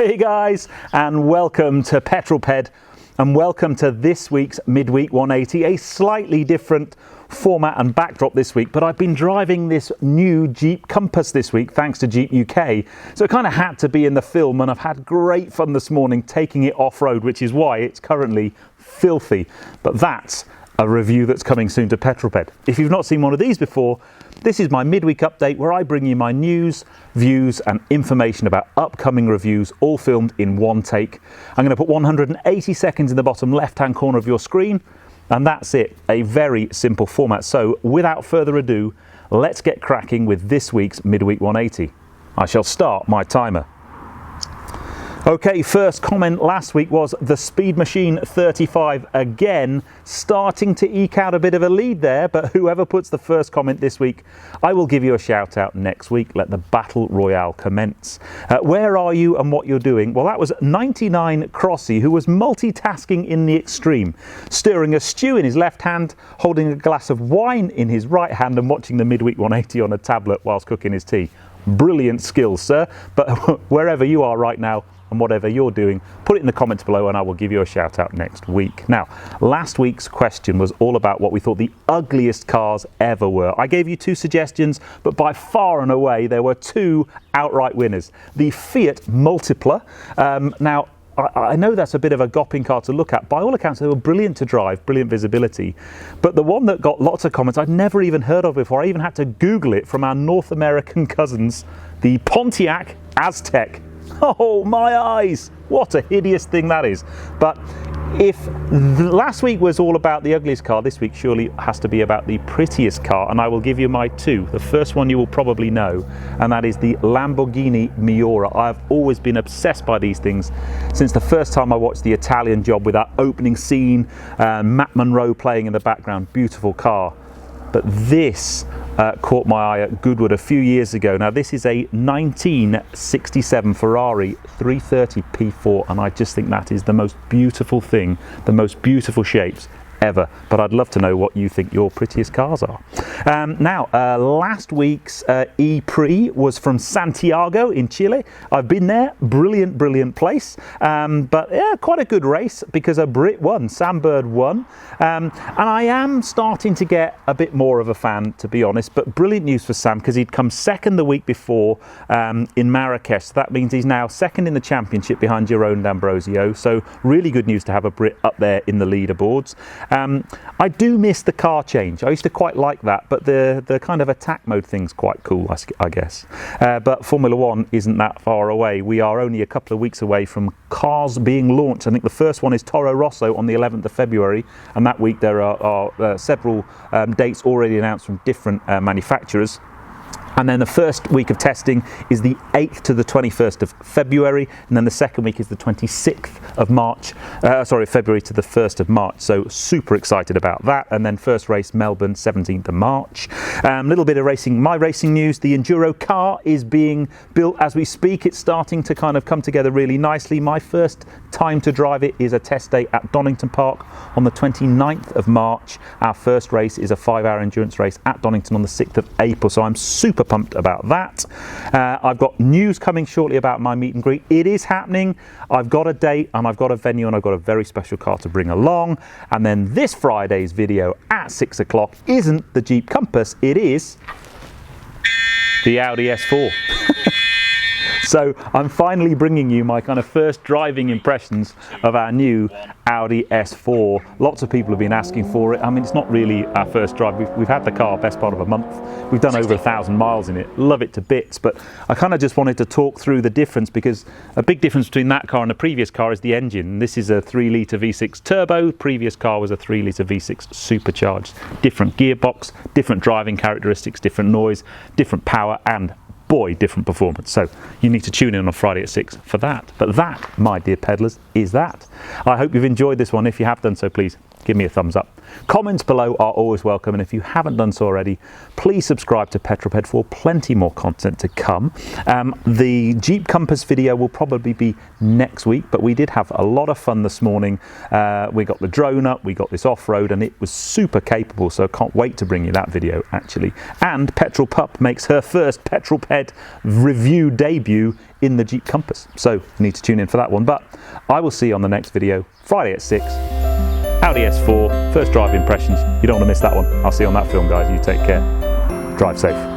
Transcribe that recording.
Hey guys, and welcome to Petrol Ped, and welcome to this week's Midweek 180, a slightly different format and backdrop this week, but I've been driving this new Jeep Compass this week thanks to Jeep UK, so it kind of had to be in the film, and I've had great fun this morning taking it off-road, which is why it's currently filthy. But that's a review that's coming soon to Petrol Ped. If you've not seen one of these before, this is my midweek update where I bring you my news, views and information about upcoming reviews, all filmed in one take. I'm going to put 180 seconds in the bottom left-hand corner of your screen, and that's it. A very simple format. So without further ado, let's get cracking with this week's Midweek 180. I shall start my timer. Okay, first comment last week was the Speed Machine 35 again, starting to eke out a bit of a lead there, but whoever puts the first comment this week, I will give you a shout out next week. Let the battle royale commence. Where are you and what you're doing? Well, that was 99 Crossy, who was multitasking in the extreme, stirring a stew in his left hand, holding a glass of wine in his right hand and watching the Midweek 180 on a tablet whilst cooking his tea. Brilliant skills, sir, but wherever you are right now, and whatever you're doing, put it in the comments below and I will give you a shout out next week. Now, last week's question was all about what we thought the ugliest cars ever were. I gave you two suggestions, but by far and away there were two outright winners. The Fiat Multipla. Now, I know that's a bit of a gopping car to look at. By all accounts, they were brilliant to drive, brilliant visibility. But the one that got lots of comments I'd never even heard of before, I even had to Google it from our North American cousins, the Pontiac Aztek. Oh my eyes, what a hideous thing that is. But if last week was all about the ugliest car, this week surely has to be about the prettiest car, and I will give you my two. The first one you will probably know, and that is the Lamborghini Miura. I've always been obsessed by these things since the first time I watched The Italian Job with that opening scene, Matt Monroe playing in the background. Beautiful car. But this caught my eye at Goodwood a few years ago. Now this is a 1967 Ferrari 330 P4, and I just think that is the most beautiful thing, the most beautiful shapes ever. But I'd love to know what you think your prettiest cars are. Now, last week's E Prix was from Santiago in Chile. I've been there, brilliant place. But yeah, quite a good race because a Brit won, Sam Bird won. And I am starting to get a bit more of a fan, to be honest, but brilliant news for Sam because he'd come second the week before in Marrakesh. So that means he's now second in the championship behind Jerome D'Ambrosio. So really good news to have a Brit up there in the leaderboards. I do miss the car change. I used to quite like that, but the kind of attack mode thing's quite cool, I guess. But Formula One isn't that far away. We are only a couple of weeks away from cars being launched. I think the first one is Toro Rosso on the 11th of February, and that week there are several dates already announced from different manufacturers. And then the first week of testing is the 8th to the 21st of February, and then the second week is the 26th of March, February to the 1st of March. So super excited about that. And then first race, Melbourne, 17th of March. Little bit of racing, my racing news. The Enduro car is being built as we speak. It's starting to kind of come together really nicely. My first time to drive it is a test day at Donington Park on the 29th of March. Our first race is a 5-hour endurance race at Donington on the 6th of April. So I'm super pumped about that. I've got news coming shortly about my meet and greet. It is happening. I've got a date and I've got a venue and I've got a very special car to bring along. And then this Friday's video at 6 o'clock isn't the Jeep Compass, it is the Audi S4. So I'm finally bringing you my kind of first driving impressions of our new Audi S4. Lots of people have been asking for it. I mean, it's not really our first drive. We've had the car best part of a month. We've done over 1,000 miles in it. Love it to bits. But I kind of just wanted to talk through the difference, because a big difference between that car and the previous car is the engine. This is a 3-litre V6 turbo. The previous car was a 3-litre V6 supercharged. Different gearbox, different driving characteristics, different noise, different power, and boy, different performance. So you need to tune in on Friday at 6 for that. But that, my dear peddlers, is that. I hope you've enjoyed this one. If you have done so, please give me a thumbs up. Comments below are always welcome, and if you haven't done so already, please subscribe to Petrol for plenty more content to come. The Jeep Compass video will probably be next week, but we did have a lot of fun this morning. We got the drone up, we got this off-road, and it was super capable, so I can't wait to bring you that video actually. And Petrol Pup makes her first Petrol Ped review debut in the Jeep Compass, so you need to tune in for that one. But I will see you on the next video, Friday at 6. Audi S4, first drive impressions. You don't want to miss that one. I'll see you on that film, guys. You take care. Drive safe.